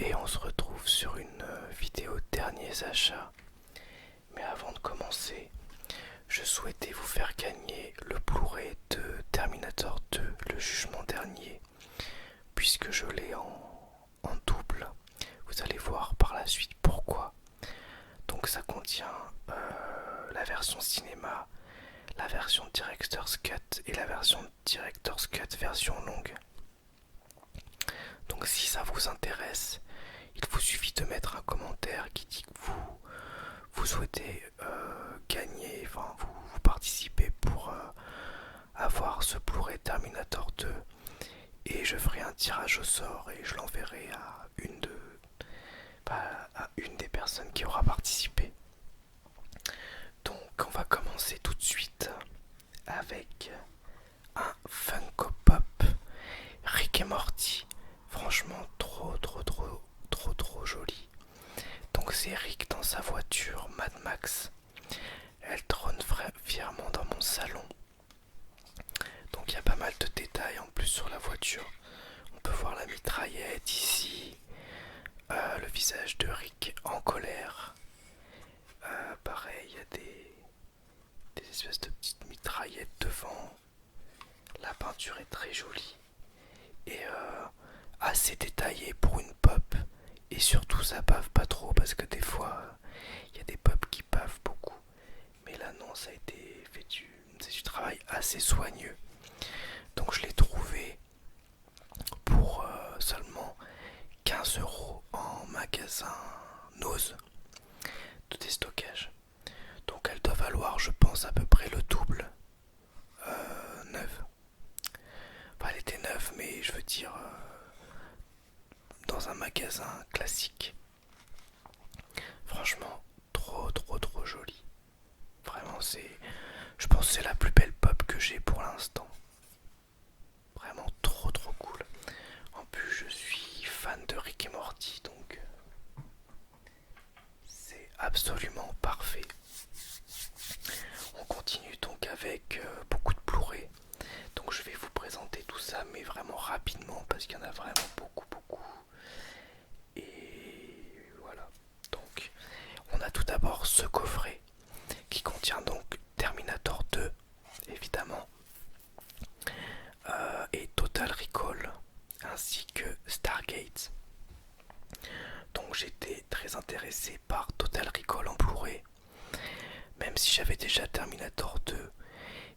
Et on se retrouve sur une vidéo derniers achats. Mais avant de commencer, je souhaitais vous faire gagner le Blu-ray de Terminator 2, le jugement dernier, puisque je l'ai en double. Vous allez voir par la suite pourquoi. Donc ça contient la version cinéma, la version Director's Cut et la version Director's Cut version longue. Donc si ça vous intéresse, il vous suffit de mettre un commentaire qui dit que vous souhaitez gagner, enfin vous participez pour avoir ce Blu-ray Terminator 2 et je ferai un tirage au sort et je l'enverrai à à une des personnes qui aura participé. Donc on va commencer tout de suite avec un Funko Pop Rick et Morty. Franchement trop joli. Donc c'est Rick dans sa voiture Mad Max. Elle trône fièrement dans mon salon. Donc il y a pas mal de détails en plus sur la voiture. On peut voir la mitraillette ici, le visage de Rick en colère. Pareil, il y a des espèces de petites mitraillettes devant. La peinture est très jolie et assez détaillée pour une pop. Et surtout ça bave pas trop parce que des fois il y a des pop qui bavent beaucoup. Mais là non, ça a été fait c'est du travail assez soigneux. Donc je l'ai trouvé pour seulement 15 € en magasin Nose de déstockage. Donc elle doit valoir, je pense, à peu près le double neuve. Enfin, elle était neuve, mais je veux dire dans un magasin classique. Franchement, trop jolie. Vraiment, je pense que c'est la plus belle pop que j'ai pour l'instant. Vraiment trop cool. En plus, je suis fan de Rick et Morty, donc c'est absolument parfait. On continue donc avec beaucoup de Blu-ray. Donc je vais vous présenter tout ça, mais vraiment rapidement parce qu'il y en a vraiment beaucoup. Et voilà. Donc, on a tout d'abord ce coffret qui contient donc Terminator 2, évidemment, et Total Recall, ainsi que Stargate. Donc j'étais très intéressé par Total Recall en Blu-ray, même si j'avais déjà Terminator 2,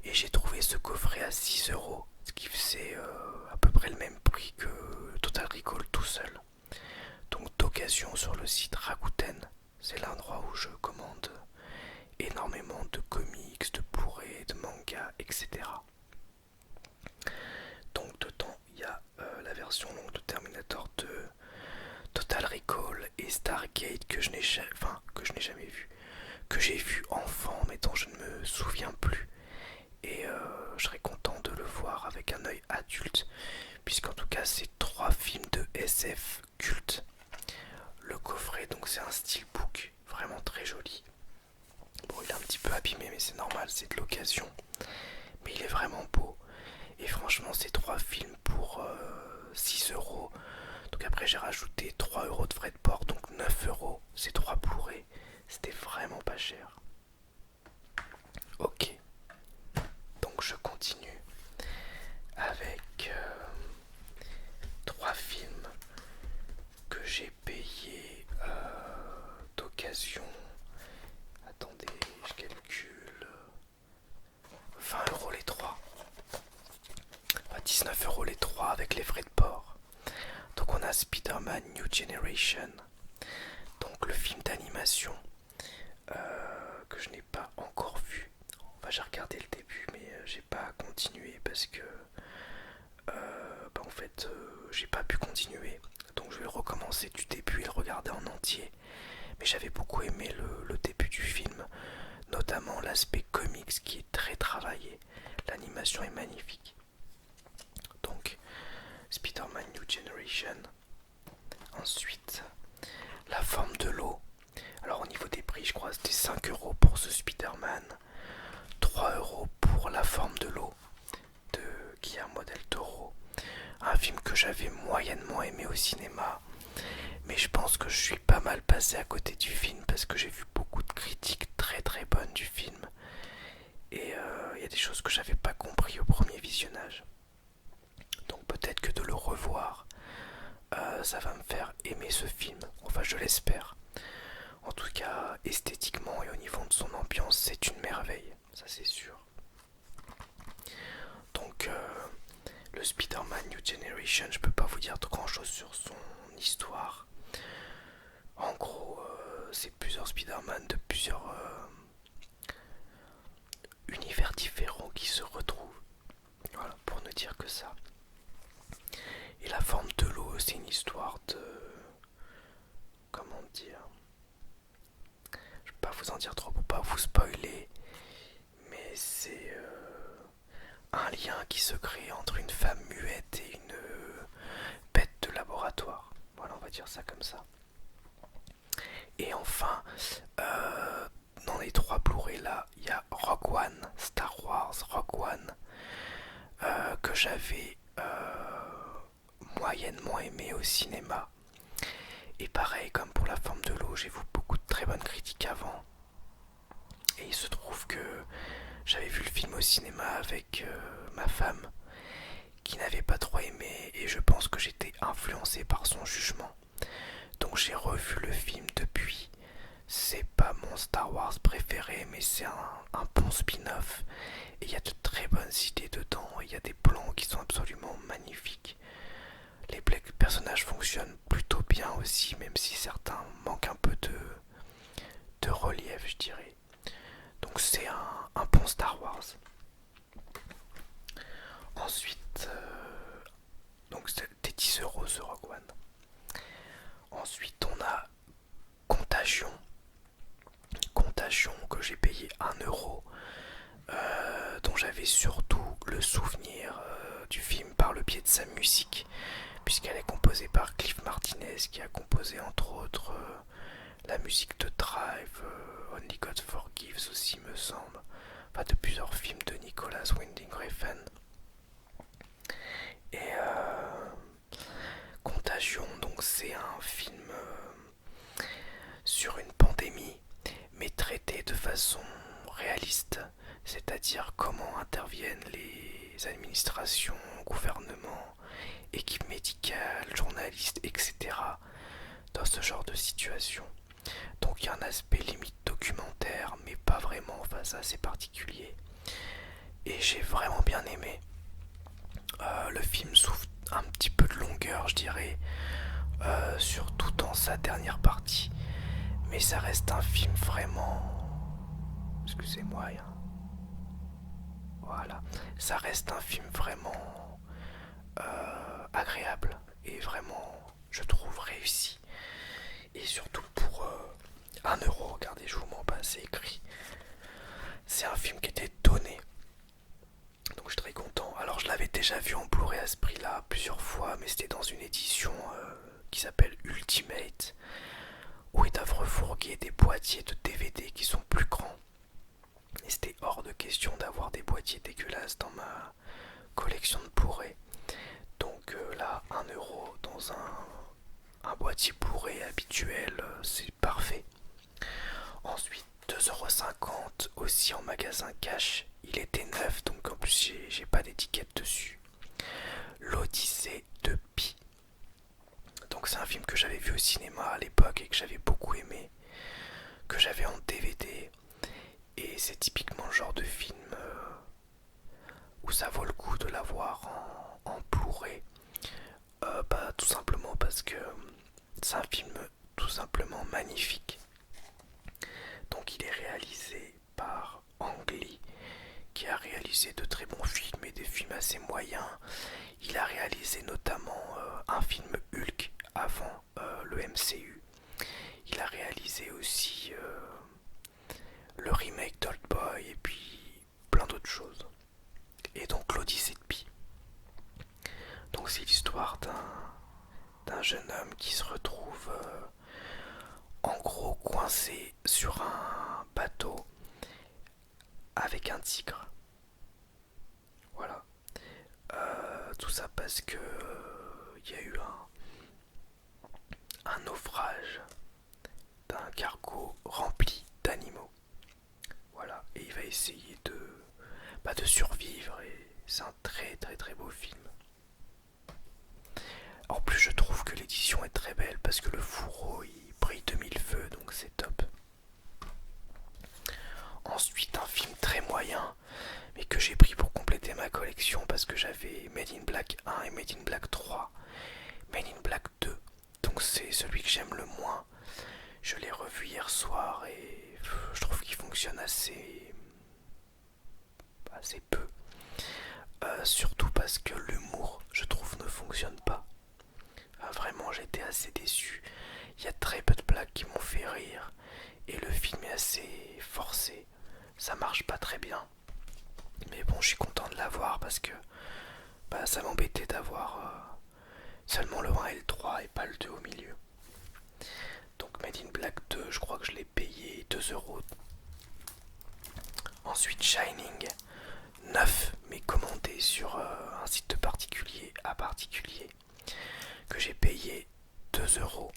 et j'ai trouvé ce coffret à 6 €, ce qui faisait à peu près le même prix que Total Recall tout seul. Donc d'occasion sur le site Rakuten, c'est l'endroit où je commande énormément de comics, de Blu-ray, de mangas, etc. Donc dedans il y a la version longue de Terminator 2, Total Recall et Stargate que je n'ai jamais vu, que j'ai vu enfant mais dont je ne me souviens plus. Et je serais content de le voir avec un œil adulte, puisqu'en tout cas c'est 3 films de SF culte. Le coffret, donc c'est un steelbook vraiment très joli. Bon, il est un petit peu abîmé, mais c'est normal, c'est de l'occasion. Mais il est vraiment beau. Et franchement, c'est 3 films pour 6 €. Donc après, j'ai rajouté 3 € de frais de port, donc 9 €. C'est 3 Blu-ray. C'était vraiment pas cher. Ok. Donc je continue avec 3 films que j'ai payés d'occasion. Attendez, je calcule. 20 € les 3. Enfin, 19 € les 3 avec les frais de port. Donc on a Spider-Man New Generation. Donc le film d'animation que je n'ai pas encore vu. Enfin, j'ai regardé le début mais j'ai pas continué parce que en fait j'ai pas pu continuer. Donc je vais recommencer du début et le regarder en entier. Mais j'avais beaucoup aimé le début du film, notamment l'aspect comics qui est très travaillé. L'animation est magnifique. Donc Spider-Man New Generation. Ensuite, La forme de l'eau. Alors au niveau des prix, je crois que c'était 5 € pour ce Spider-Man, 3 € pour La forme de l'eau de Guillermo del Toro. Un film que j'avais moyennement aimé au cinéma, mais mal passé à côté du film parce que j'ai vu beaucoup de critiques très très bonnes du film. Et il y a des choses que j'avais pas compris au premier visionnage. Donc peut-être que de le revoir, ça va me faire aimer ce film. Enfin, je l'espère. En tout cas, esthétiquement et au niveau de son ambiance, c'est une merveille. Ça, c'est sûr. Donc, le Spider-Man New Generation, je peux pas vous dire grand chose sur son histoire. En gros, c'est plusieurs Spider-Man de plusieurs univers différents qui se retrouvent. Voilà, pour ne dire que ça. Et la forme de l'eau, c'est une histoire de... Comment dire? Je peux pas vous en dire trop pour pas vous spoiler, mais c'est un lien qui se crée entre une femme muette et une bête de laboratoire. Voilà, on va dire ça comme ça. Et enfin, dans les 3 Blu-ray là, il y a Rogue One, Star Wars Rogue One, que j'avais moyennement aimé au cinéma. Et pareil, comme pour la forme de l'eau, j'ai vu beaucoup de très bonnes critiques avant. Et il se trouve que j'avais vu le film au cinéma avec ma femme, qui n'avait pas trop aimé, et je pense que j'étais influencé par son jugement. Donc j'ai revu le film depuis. C'est pas mon Star Wars préféré, mais c'est un bon spin-off. Et il y a de très bonnes idées dedans. Il y a des plans qui sont absolument magnifiques. Les personnages fonctionnent plutôt bien aussi, même si certains manquent un peu de relief, je dirais. Donc c'est un bon Star Wars. Ensuite, donc c'était 10 € ce Rogue One. Ensuite, on a Contagion. Contagion que j'ai payé 1 €, dont j'avais surtout le souvenir du film par le biais de sa musique, puisqu'elle est composée par Cliff Martinez, qui a composé entre autres la musique de Drive, Only God Forgives aussi me semble, enfin de plusieurs films de Nicolas Winding Refn. Et Contagion, donc c'est un film sur une pandémie, mais traité de façon réaliste, c'est-à-dire comment interviennent les administrations, gouvernements, équipes médicales, journalistes, etc. dans ce genre de situation. Donc il y a un aspect limite documentaire, mais pas vraiment, enfin c'est assez particulier. Et j'ai vraiment bien aimé. Le film souffre un petit peu de longueur, je dirais, surtout dans sa dernière partie. Mais ça reste un film vraiment... Excusez-moi. Voilà. Ça reste un film vraiment agréable et vraiment, je trouve, réussi. Et surtout pour 1 €, regardez, je vous mens pas, c'est écrit. C'est un film qui était donné. Donc je suis très content. Alors je l'avais déjà vu en Blu-ray à ce prix-là plusieurs fois, mais c'était dans une édition qui s'appelle Ultimate, où ils doivent refourguer des boîtiers de DVD qui sont plus grands. Et c'était hors de question d'avoir des boîtiers dégueulasses dans ma collection de Blu-ray. Donc là, 1 € dans un boîtier Blu-ray habituel, c'est parfait. Ensuite, 2,50 € aussi en magasin cash. Il était neuf, donc en plus j'ai pas d'étiquette dessus. L'Odyssée de Pi. Donc c'est un film que j'avais vu au cinéma à l'époque et que j'avais beaucoup aimé, que j'avais en DVD. Et c'est typiquement le genre de film où ça vaut le coup de l'avoir en Blu-ray. Bah, tout simplement parce que c'est un film tout simplement magnifique. Donc il est réalisé par Ang Lee, qui a réalisé de très bons films et des films assez moyens. Il a réalisé notamment un film Hulk avant le MCU. Il a réalisé aussi le remake d'Oldboy et puis plein d'autres choses. Et donc l'Odyssée de Pi. Donc c'est l'histoire d'un jeune homme qui se retrouve en gros coincé sur un bateau avec un tigre. Voilà. Tout ça parce que il y a eu un naufrage survivre et c'est un très très très beau film. En plus je trouve que l'édition est très belle parce que le fourreau il brille de mille feux donc c'est top. Ensuite un film très moyen mais que j'ai pris pour compléter ma collection parce que j'avais Made in Black 1 et Made in Black 3, Made in Black 2, donc c'est celui que j'aime le moins. Je l'ai revu hier soir et je trouve qu'il fonctionne assez peu. Surtout parce que l'humour, je trouve, ne fonctionne pas. Vraiment, j'étais assez déçu. Il y a très peu de blagues qui m'ont fait rire et le film est assez forcé. Ça marche pas très bien. Mais bon, je suis content de l'avoir parce que ça m'embêtait d'avoir seulement le 1 et le 3 et pas le 2 au milieu. Donc Made in Black 2, je crois que je l'ai payé 2 euros. Ensuite Shining, 9 mais commandé sur un site de particulier à particulier, que j'ai payé 2 euros.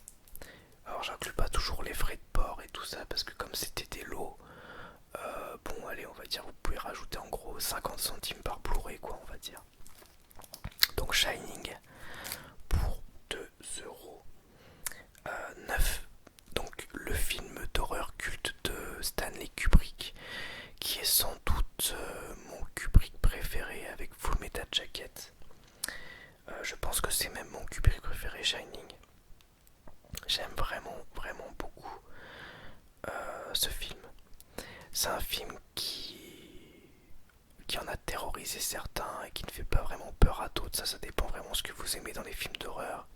Alors j'inclus pas toujours les frais de port et tout ça parce que comme c'était des lots, bon allez on va dire vous pouvez rajouter en gros 50 centimes par Blu-ray quoi on va dire. Donc Shining pour 2 euros. 9. Donc le film d'horreur culte de Stanley Kubrick qui est sans doute mon Kubrick préféré avec Full Metal Jacket. Je pense que c'est même mon Kubrick préféré, Shining. J'aime vraiment vraiment beaucoup ce film. C'est un film qui en a terrorisé certains et qui ne fait pas vraiment peur à d'autres. Ça dépend vraiment de ce que vous aimez dans les films d'horreur.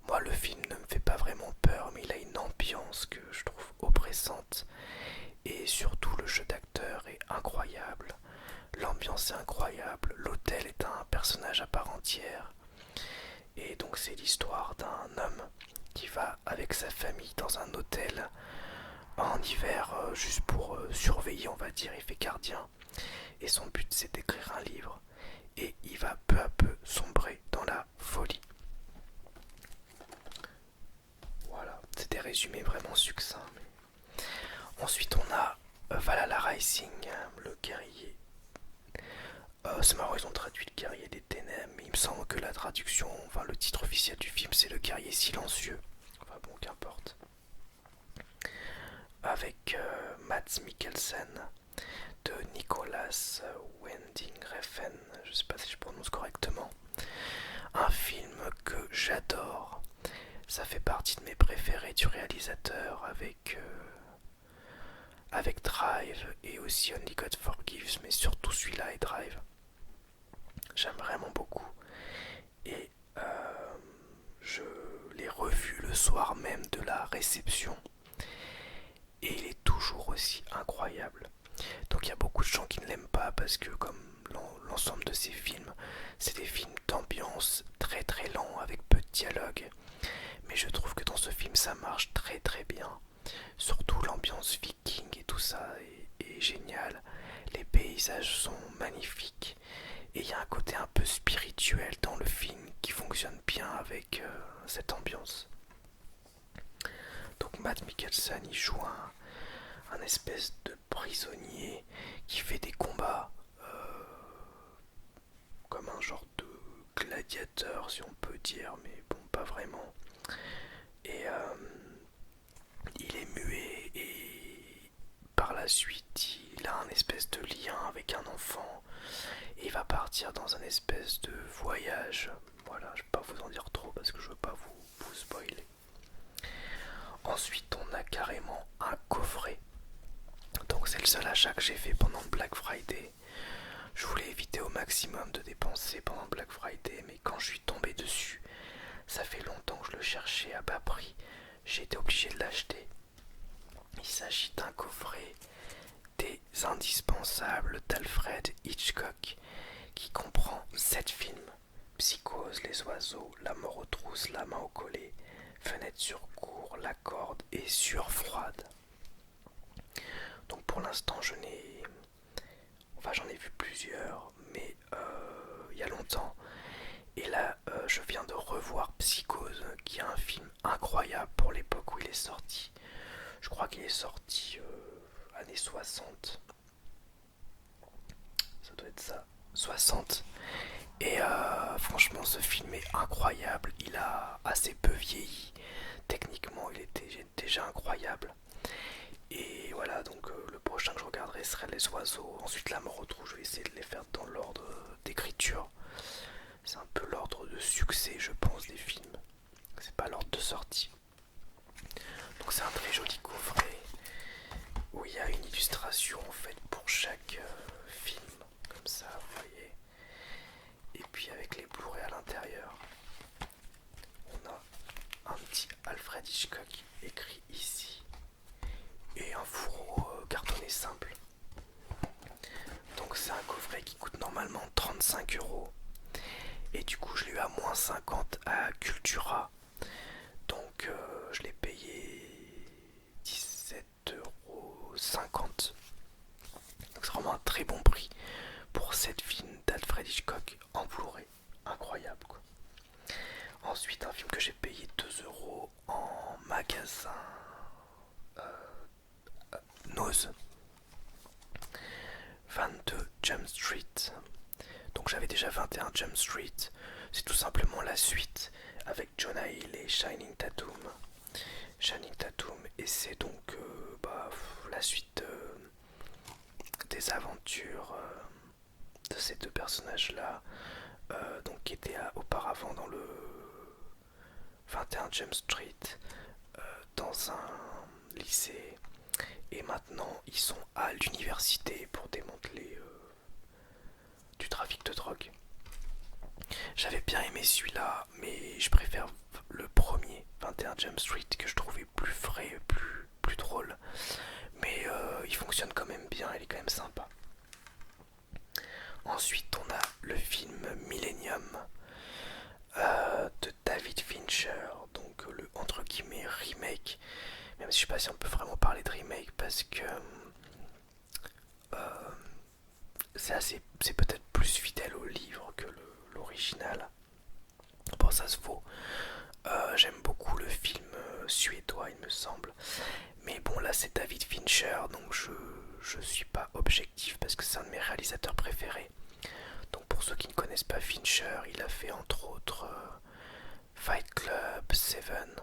Moi, le film ne me fait pas vraiment peur, mais il a une ambiance que je trouve oppressante. Et surtout, le jeu d'acteur est incroyable. L'ambiance est incroyable. L'hôtel est un personnage à part entière. Et donc, c'est l'histoire d'un homme qui va avec sa famille dans un hôtel en hiver, juste pour surveiller, on va dire. Il fait gardien. Et son but, c'est d'écrire un livre. Et il va peu à peu sombrer dans la folie. Voilà, c'était résumé vraiment succinct. Ensuite, on a Valhalla Rising, le guerrier. C'est marrant, ils ont traduit le guerrier des ténèbres, mais il me semble que la traduction, enfin le titre officiel du film, c'est le guerrier silencieux. Enfin bon, qu'importe. Avec Mads Mikkelsen, de Nicolas Winding Refn, je sais pas si je prononce correctement. Un film que j'adore. Ça fait partie de mes préférés du réalisateur avec Drive et aussi Only God Forgives, mais surtout celui-là et Drive. J'aime vraiment beaucoup. Et je l'ai revu le soir même de la réception. Et il est toujours aussi incroyable. Donc il y a beaucoup de gens qui ne l'aiment pas parce que comme l'ensemble de ces films, c'est des films d'ambiance très très lents avec peu de dialogue. Mais je trouve que dans ce film ça marche très très bien. Surtout l'ambiance viking et tout ça est génial. Les paysages sont magnifiques. Et il y a un côté un peu spirituel dans le film qui fonctionne bien avec cette ambiance. Donc Matt Mikkelsen il joue un espèce de prisonnier qui fait des combats comme un genre de gladiateur si on peut dire, mais bon pas vraiment. Et il est muet et par la suite il a un espèce de lien avec un enfant et il va partir dans un espèce de voyage. Voilà, je vais pas vous en dire trop parce que je veux pas vous spoiler. Ensuite on a carrément un coffret. Donc c'est le seul achat que j'ai fait pendant le Black Friday. Je voulais éviter au maximum de dépenser pendant le Black Friday, mais quand je suis tombé dessus, ça fait longtemps que je le cherchais à bas prix. J'ai été obligé de l'acheter. Il s'agit d'un coffret des indispensables d'Alfred Hitchcock qui comprend 7 films. Psychose, Les Oiseaux, La Mort aux trousses, La Main au collet, Fenêtre sur cour, La Corde et Sueur froide. Donc pour l'instant j'en ai vu plusieurs, mais il y a longtemps. Et là je viens de revoir Psychose, qui est un film incroyable pour l'époque où il est sorti. Je crois qu'il est sorti années 60. doit être ça, 60. Et franchement, ce film est incroyable. Il a assez peu vieilli. Techniquement, il était déjà incroyable. Et voilà, donc le prochain que je regarderai serait Les Oiseaux. Ensuite, La Mort au trou, je vais essayer de les faire dans l'ordre d'écriture. C'est un peu l'ordre de succès, je pense, des films. C'est pas l'ordre de sortie. Donc c'est un très joli coffret où il y a une illustration en fait pour chaque film, comme ça, vous voyez. Et puis avec les Blu-ray à l'intérieur, on a un petit Alfred Hitchcock écrit ici et un fourreau cartonné simple. Donc c'est un coffret qui coûte normalement 35 € et du coup je l'ai eu à moins 50 à Cultura. Donc je l'ai payé 17,50 €. Donc c'est vraiment un très bon prix pour cette film d'Alfred Hitchcock en Blu-ray. Incroyable quoi. Ensuite un film que j'ai payé 2 € en magasin Nose, 22 Jump Street. Donc j'avais déjà 21 Jump Street. C'est tout simplement la suite avec Jonah Hill et Channing Tatum. Channing Tatum, et c'est donc la suite des aventures de ces deux personnages-là, donc qui étaient auparavant dans le 21 Jump Street, dans un lycée, et maintenant ils sont à l'université pour démanteler du trafic de drogue. J'avais bien aimé celui-là, mais je préfère le premier, 21 Jump Street, que je trouvais plus frais, plus drôle. Mais il fonctionne quand même bien, il est quand même sympa. Ensuite, on a le film Millennium de David Fincher, donc le entre guillemets remake, même si je sais pas si on peut vraiment parler de remake parce que c'est peut-être plus fidèle au livre que l'original. Bon, ça se vaut. J'aime beaucoup le film suédois, il me semble. Mais bon, là c'est David Fincher, donc je suis pas objectif parce que c'est un de mes réalisateurs préférés. Donc pour ceux qui ne connaissent pas Fincher, il a fait entre autres Fight Club, Seven,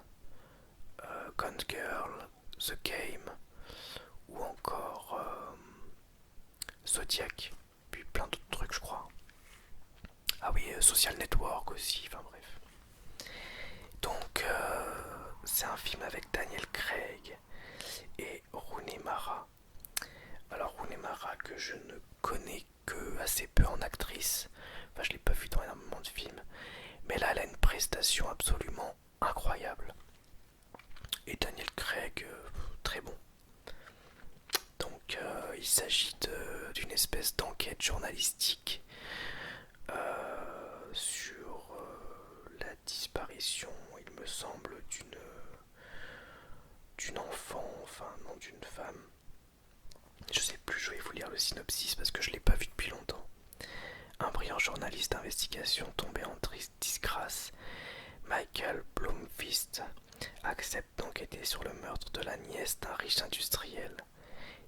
Gone Girl, The Game, ou encore Zodiac, puis plein d'autres trucs je crois. Ah oui, Social Network aussi, enfin bref. Donc c'est un film avec Daniel Craig et Rooney Mara. Alors Rooney Mara que je ne connais que assez peu en actrice, enfin je l'ai pas vu dans énormément de films, mais là elle a une prestation absolument incroyable. Et Daniel Craig, très bon. Donc il s'agit d'une espèce d'enquête journalistique sur la disparition, il me semble, d'une enfant, enfin non d'une femme. Je sais plus, je vais vous lire le synopsis parce que je l'ai pas vu depuis longtemps. Un brillant journaliste d'investigation tombé en triste disgrâce, Michael Blomqvist accepte d'enquêter sur le meurtre de la nièce d'un riche industriel,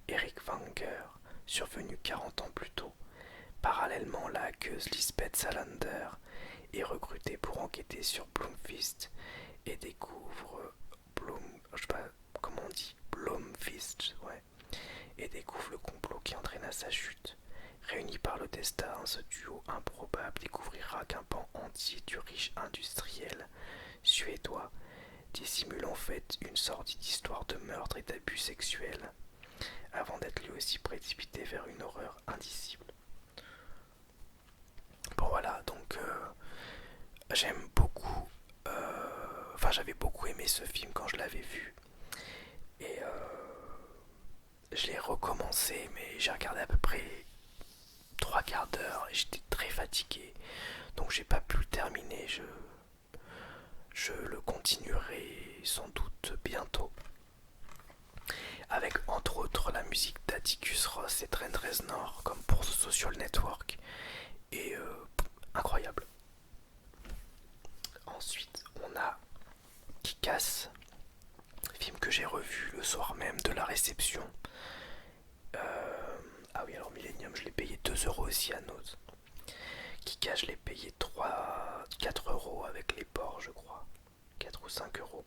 Eric Wenger, survenu 40 ans plus tôt. Parallèlement, la hackeuse Lisbeth Salander est recrutée pour enquêter sur Blomqvist et découvre je sais pas comment on dit, Blomqvist, ouais, et découvre le complot qui entraîne à sa chute. Réuni par le destin, ce duo improbable découvrira qu'un pan entier du riche industriel suédois dissimule en fait une sordide histoire de meurtre et d'abus sexuels, avant d'être lui aussi précipité vers une horreur indicible. Bon voilà, donc j'aime beaucoup, j'avais beaucoup aimé ce film quand je l'avais vu, et je l'ai recommencé, mais j'ai regardé à peu près 3 quarts d'heure et j'étais très fatigué, donc j'ai pas pu le terminer. Je le continuerai sans doute bientôt, avec entre autres la musique d'Atticus Ross et Trent Reznor comme pour The Social Network, et incroyable. Ensuite on a Kick-Ass, film que j'ai revu le soir même de la réception. Ah oui, oui, alors Millennium, je l'ai payé 2 € aussi à Noz. Kika, je l'ai payé 4 € avec les ports, je crois. 4 ou 5 €.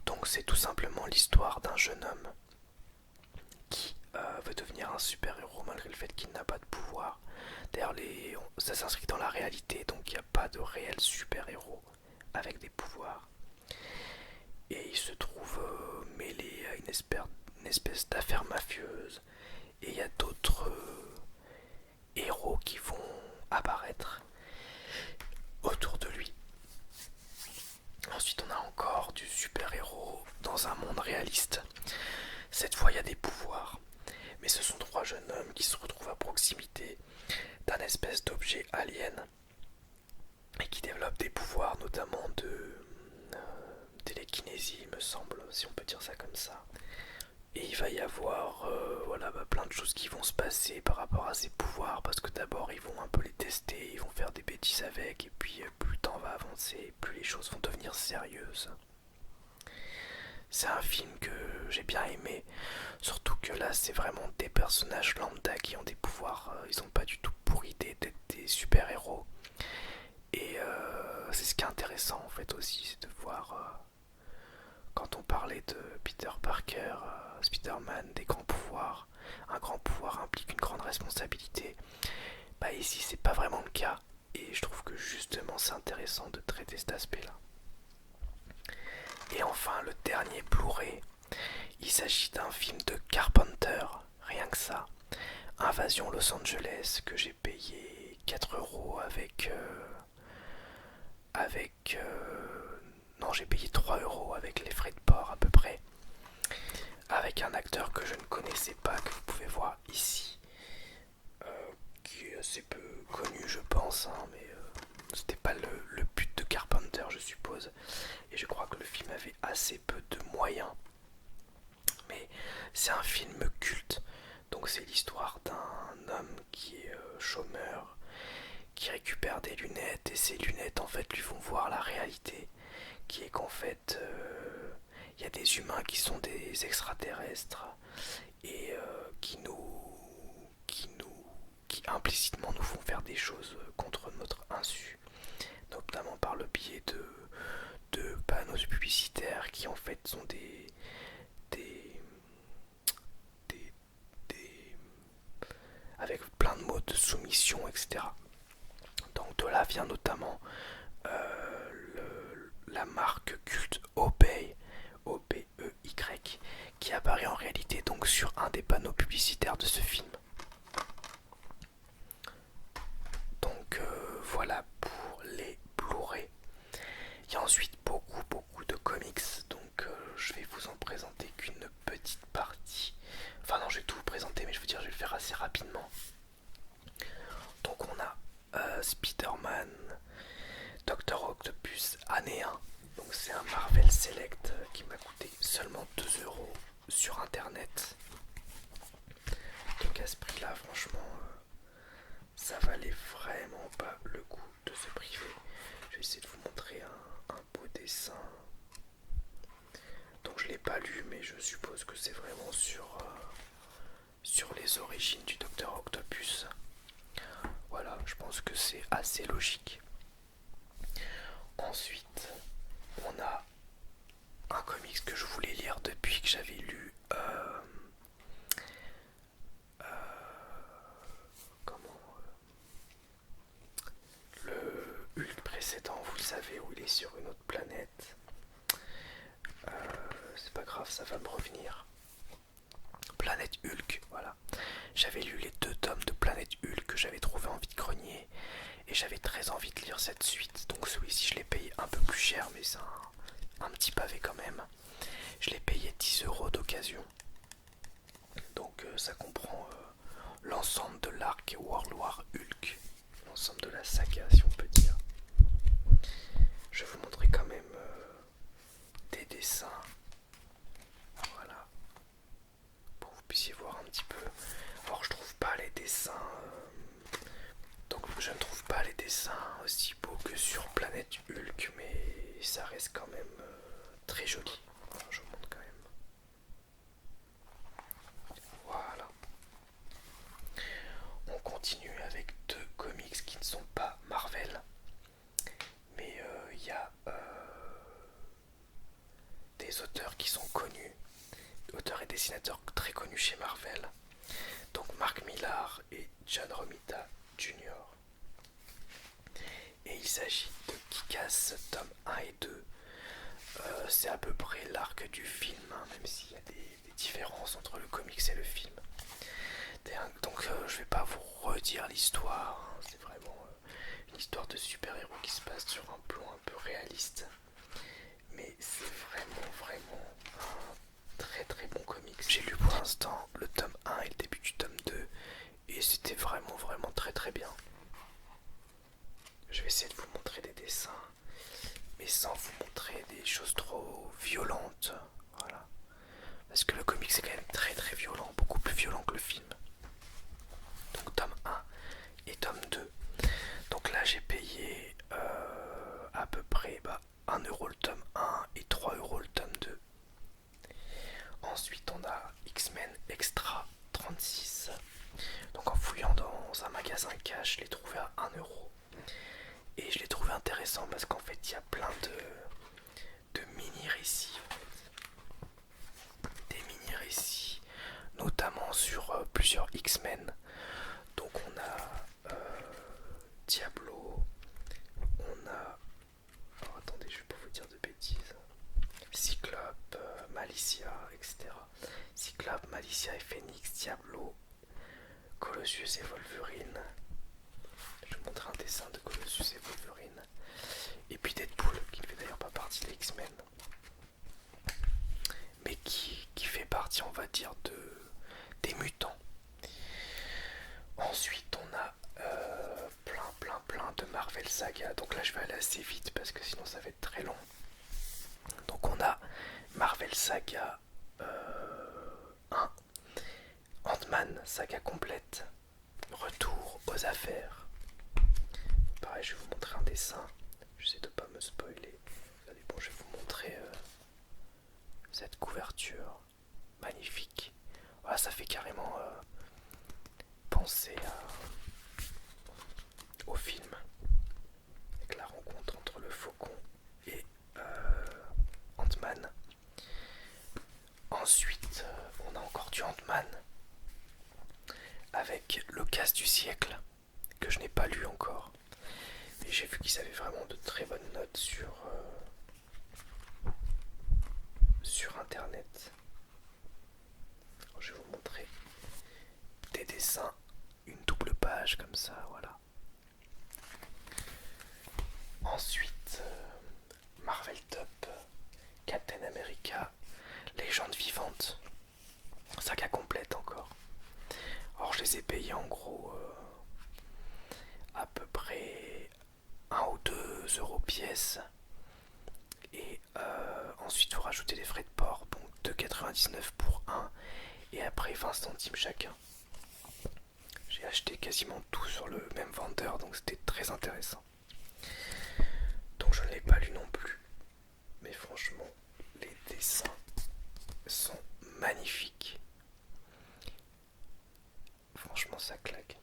Donc c'est tout simplement l'histoire d'un jeune homme qui veut devenir un super-héros malgré le fait qu'il n'a pas de pouvoir. D'ailleurs, ça s'inscrit dans la réalité, donc il n'y a pas de réel super-héros avec des pouvoirs. Et il se trouve mêlé à une espèce d'affaire mafieuse. Et il y a d'autres héros qui vont apparaître autour de lui. Ensuite, on a encore du super-héros dans un monde réaliste. Cette fois, il y a des pouvoirs. Mais ce sont 3 jeunes hommes qui se retrouvent à proximité d'un espèce d'objet alien et qui développent des pouvoirs, notamment de télékinésie, me semble, si on peut dire ça comme ça. Et il va y avoir plein de choses qui vont se passer par rapport à ces pouvoirs, parce que d'abord ils vont un peu les tester, ils vont faire des bêtises avec, et puis plus le temps va avancer, plus les choses vont devenir sérieuses. C'est un film que j'ai bien aimé, surtout que là c'est vraiment des personnages lambda qui ont des pouvoirs, ils n'ont pas du tout pour idée d'être des super-héros. Et c'est ce qui est intéressant en fait aussi, c'est de voir quand on parlait de Peter Parker, Spider-Man, des grands pouvoirs, un grand pouvoir implique une grande responsabilité. Bah ici c'est pas vraiment le cas, et je trouve que justement c'est intéressant de traiter cet aspect-là. Et enfin le dernier Blu-ray, il s'agit d'un film de Carpenter, rien que ça. Invasion Los Angeles, que j'ai payé 4 € non, j'ai payé 3 € avec les frais de port à peu près. Avec un acteur que je ne connaissais pas, que vous pouvez voir ici. Qui est assez peu connu, je pense, hein, mais c'était pas le but de Carpenter, je suppose. Et je crois que le film avait assez peu de moyens. Mais c'est un film culte. Donc c'est l'histoire d'un homme qui est chômeur, qui récupère des lunettes, et ces lunettes en fait lui font voir la réalité, qui est qu'en fait il y a des humains qui sont des extraterrestres et qui implicitement nous font faire des choses contre notre insu, notamment par le biais de panneaux publicitaires qui en fait sont des, des avec plein de mots de soumission, etc. Donc de là vient notamment la marque culte Obey, O-B-E-Y, qui apparaît en réalité donc sur un des panneaux publicitaires de ce film. Donc voilà pour les Blu-ray. Il y a ensuite beaucoup de comics, donc je vais vous en présenter qu'une petite partie. Enfin non, je vais tout vous présenter, mais je veux dire, je vais le faire assez rapidement. Donc on a Spider-Man, Doctor Octopus, année 1. Donc c'est un Marvel Select qui m'a coûté seulement 2 € sur internet. Donc à ce prix là, franchement, ça valait vraiment pas le coup de se priver. Je vais essayer de vous montrer un beau dessin. Donc je l'ai pas lu, mais je suppose que c'est vraiment sur les origines du Docteur Octopus. Voilà, je pense que c'est assez logique. Ensuite, on a un comics que je voulais lire depuis que j'avais lu le Hulk précédent, vous le savez, où il est sur une autre planète. C'est pas grave, ça va me revenir. Planète Hulk, voilà. J'avais lu les 2 tomes de Planète Hulk que j'avais trouvé en vide-grenier et j'avais très envie de lire cette suite. Donc celui-ci, je l'ai payé un peu plus cher, mais c'est un petit pavé quand même. Je l'ai payé 10 € d'occasion. Donc ça comprend l'ensemble de l'arc World War Hulk, l'ensemble de la saga, si on peut dire. Je vais vous montrer quand même des dessins. Voilà. Pour que vous puissiez voir un petit peu. Alors je trouve pas les dessins donc je ne trouve pas les dessins aussi beaux que sur Planète Hulk, mais ça reste quand même très joli. Alors, je vous montre quand même. Voilà. connus, auteurs et dessinateurs très connus chez Marvel. Donc Mark Millar et John Romita Jr. Et il s'agit de Kick-Ass tome 1 et 2. C'est à peu près l'arc du film, hein, même s'il y a des différences entre le comics et le film. Donc je vais pas vous redire l'histoire, hein, c'est vraiment une histoire de super-héros qui se passe sur un plan un peu réaliste. Mais c'est vraiment un très très bon comics. J'ai lu pour l'instant le tome 1 et le début du tome 2 et c'était vraiment très très bien. Je vais essayer de vous montrer des dessins, mais sans vous montrer des choses trop violentes. Voilà. Parce que le comic c'est quand même très très violent, beaucoup plus violent que le film. Donc tome 1 et tome 2. Donc là j'ai payé à peu près 1€ le tome 1 et 3€ le tome 2. Ensuite on a X-Men Extra 36. Donc en fouillant dans un magasin cash, je l'ai trouvé à 1€. Et je l'ai trouvé intéressant parce qu'en fait il y a plein de mini-récits. Des mini-récits, notamment sur plusieurs X-Men. Donc on a Diablo, on a... Alors attendez, je vais pas vous dire de bêtises. Cyclope, Malicia, etc. Cyclope, Malicia et Phoenix, Diablo, Colossus et Wolverine. Je vais vous montrer un dessin de Colossus et Wolverine. Et puis Deadpool, qui ne fait d'ailleurs pas partie des X-Men. Mais qui fait partie, on va dire, des mutants. Ensuite, on a plein de Marvel Saga. Donc là, je vais aller assez vite parce que sinon ça va être très long. Donc on a Marvel Saga 1, Ant-Man Saga complète, Retour aux affaires. Pareil, je vais vous montrer un dessin. J'essaie de pas me spoiler. Allez, bon, je vais vous montrer cette couverture magnifique. Voilà, ça fait carrément penser au film, avec la rencontre entre le faucon et Ant-Man. Ensuite, on a encore du Ant-Man avec le casse du siècle, que je n'ai pas lu encore. Mais j'ai vu qu'ils avaient vraiment de très bonnes notes sur internet. Alors, je vais vous montrer des dessins, une double page comme ça, voilà. Ensuite, Marvel Top, Captain America, Légende vivante, saga complète encore. Alors je les ai payés en gros à peu près 1 ou 2€ pièce. Et ensuite vous rajoutez les frais de port, donc 2,99 pour un et après 20 centimes chacun. J'ai acheté quasiment tout sur le même vendeur, donc c'était très intéressant. Donc je ne l'ai pas lu non plus. Mais franchement, les dessins sont magnifiques. Franchement, ça claque.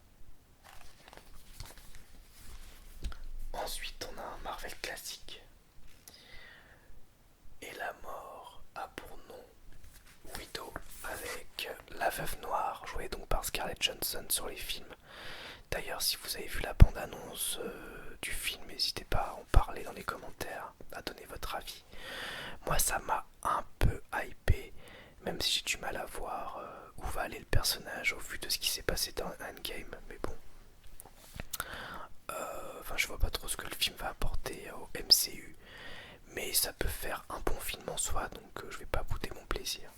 Ensuite, on a un Marvel classique. Et la mort a pour nom Widow, avec la Veuve Noire, jouée donc par Scarlett Johansson sur les films. D'ailleurs, si vous avez vu la bande-annonce du film, n'hésitez pas à en parler dans les commentaires, à donner votre avis. Moi, ça m'a un peu hypé, même si j'ai du mal à voir où va aller le personnage au vu de ce qui s'est passé dans Endgame. Mais bon, je vois pas trop ce que le film va apporter au MCU. Mais ça peut faire un bon film en soi, donc je vais pas bouder mon plaisir.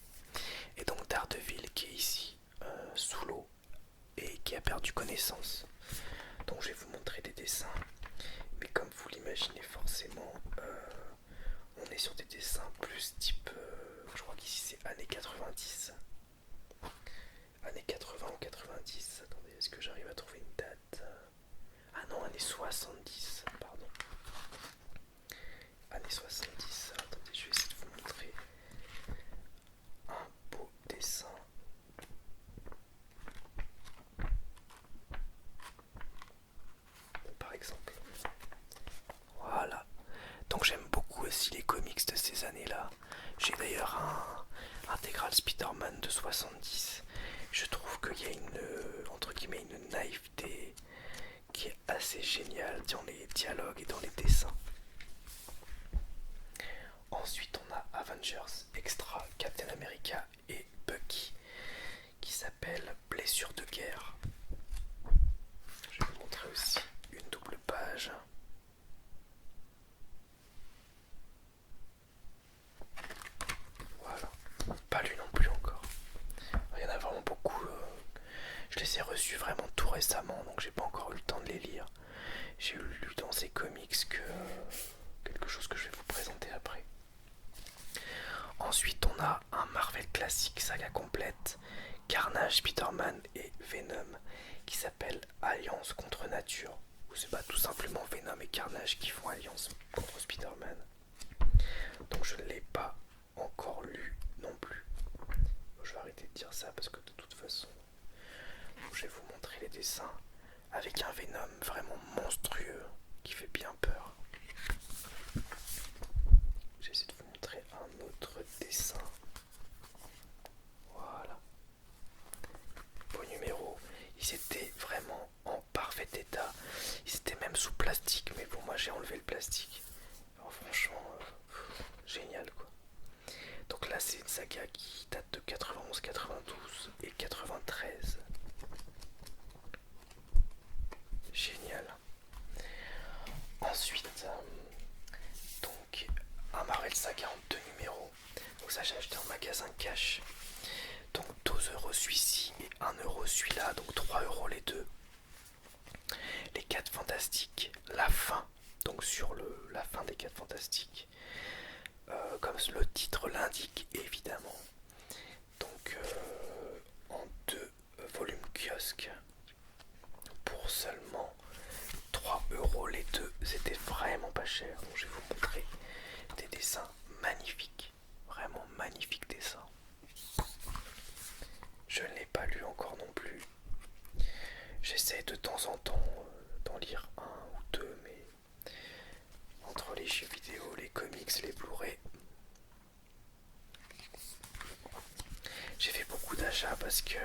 Et donc Daredevil qui est ici, sous l'eau, et qui a perdu connaissance. Donc je vais vous montrer des dessins. Mais comme vous l'imaginez forcément, on est sur des dessins plus type, je crois qu'ici c'est années 90. Années 80 ou 90, attendez, est-ce que j'arrive à trouver une date? Ah non, années 70, pardon. Années 70, attendez, je vais essayer de vous montrer un beau dessin. Par exemple. Voilà. Donc j'aime beaucoup aussi les comics de ces années-là. J'ai d'ailleurs général Spider-Man de 70. Je trouve qu'il y a entre guillemets, une naïveté qui est assez géniale dans les dialogues et dans les dessins. Ensuite, on a Avengers Extra Captain America et Bucky qui s'appelle Blessure de guerre. Je vais vous montrer aussi une double page. Voilà, pas lu non plus encore. Il y en a vraiment beaucoup. Je les ai reçus vraiment tout récemment, donc j'ai pas encore eu le temps de les lire. J'ai lu dans ces comics que quelque chose que je vais vous présenter après. Ensuite, on a un Marvel classique saga complète, Carnage, Spider-Man et Venom, qui s'appelle Alliance contre Nature. Ou c'est pas tout simplement Venom et Carnage qui font alliance contre Spider-Man. Donc je ne l'ai pas encore lu non plus. Je vais arrêter de dire ça parce que de toute façon, je vais vous montrer les dessins avec un Venom vraiment monstrueux qui fait bien peur. J'essaie de vous montrer un autre dessin. Voilà. Beau numéro. Ils étaient vraiment en parfait état. Ils étaient même sous plastique, mais bon, moi j'ai enlevé le plastique. Alors franchement, génial quoi. Donc là c'est une saga qui date de 91, 92 et 93. Génial. Ensuite, donc un Marvel Saga en 2 numéros. Donc ça j'ai acheté en magasin cash. Donc 12€ celui-ci et 1€ celui-là, donc 3€ les deux. Les 4 fantastiques, la fin, donc sur la fin des 4 fantastiques, comme le titre l'indique évidemment. Donc en 2 volumes kiosque pour seulement 3€ les deux, c'était vraiment pas cher. Donc je vais vous montrer des dessins magnifiques, vraiment magnifiques dessins. Je ne l'ai pas lu encore non plus. J'essaie de temps en temps d'en lire un ou deux, mais entre les jeux vidéo, les comics, les Blu-ray, j'ai fait beaucoup d'achats parce que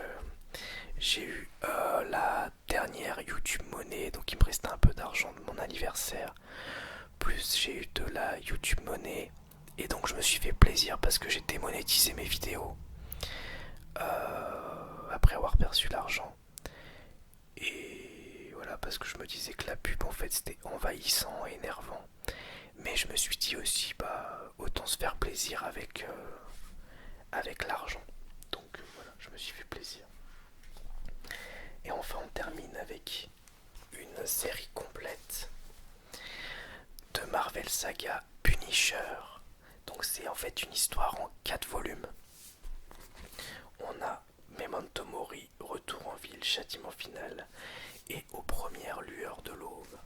j'ai eu la dernière YouTube Money, donc il me restait un peu d'argent de mon anniversaire. Plus j'ai eu de la YouTube Money, et donc je me suis fait plaisir parce que j'ai démonétisé mes vidéos après avoir perçu l'argent. Et voilà, parce que je me disais que la pub en fait c'était envahissant et énervant. Mais je me suis dit aussi, bah autant se faire plaisir avec l'argent. Donc voilà, je me suis fait plaisir. Et enfin on termine avec une série complète de Marvel Saga Punisher. Donc c'est en fait une histoire en 4 volumes. On a Memento Mori, Retour en ville, Châtiment final et Aux premières lueurs de l'aube.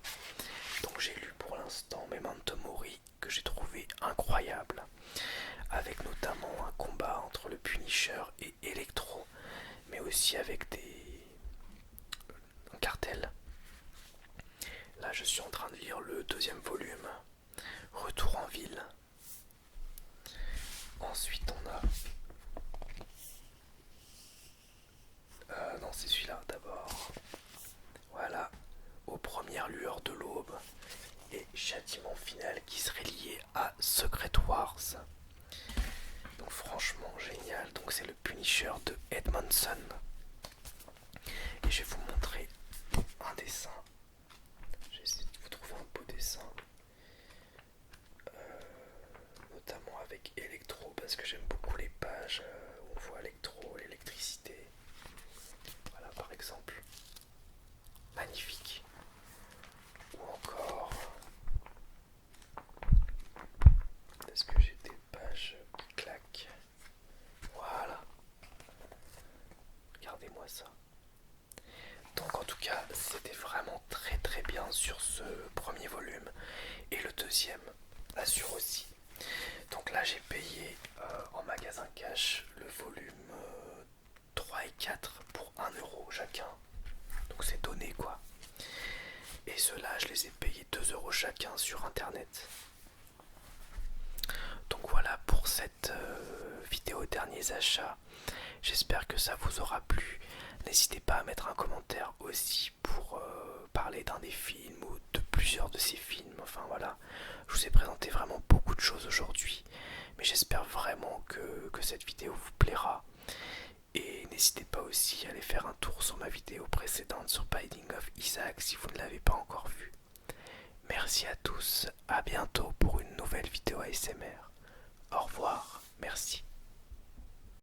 Donc j'ai lu pour l'instant Memento Mori que j'ai trouvé incroyable, avec notamment un combat entre le Punisher et Electro, mais aussi avec un cartel. Là je suis en train de lire le 2e volume, Retour en ville. Ensuite on a... non c'est celui-là d'abord. Voilà, Aux premières lueurs de l'aube et Châtiment final qui serait lié à Secret Wars. Donc franchement génial. Donc c'est le Punisher de Edmondson. Et je vais vous montrer un dessin. J'ai essayé de vous trouver un beau dessin. Notamment avec Electro parce que j'aime beaucoup les pages où on voit Electro, l'électricité. Voilà par exemple. Magnifique. Ou encore... Est-ce que j'ai des pages qui claquent? Voilà. Regardez-moi ça. Donc en tout cas, c'était vraiment très très bien sur ce premier volume. Et le deuxième assure aussi. Donc là j'ai payé en magasin cash le volume 3 et 4 pour 1€ chacun. Donc c'est donné quoi. Et ceux-là je les ai payés 2€ chacun sur internet. Donc voilà pour cette vidéo derniers achats. J'espère que ça vous aura plu. N'hésitez pas à mettre un commentaire aussi pour parler d'un des films ou de plusieurs de ces films. Enfin voilà, je vous ai présenté vraiment beaucoup de choses aujourd'hui. Mais j'espère vraiment que cette vidéo vous plaira. Et n'hésitez pas aussi à aller faire un tour sur ma vidéo précédente sur Binding of Isaac si vous ne l'avez pas encore vue. Merci à tous, à bientôt pour une nouvelle vidéo ASMR. Au revoir, merci.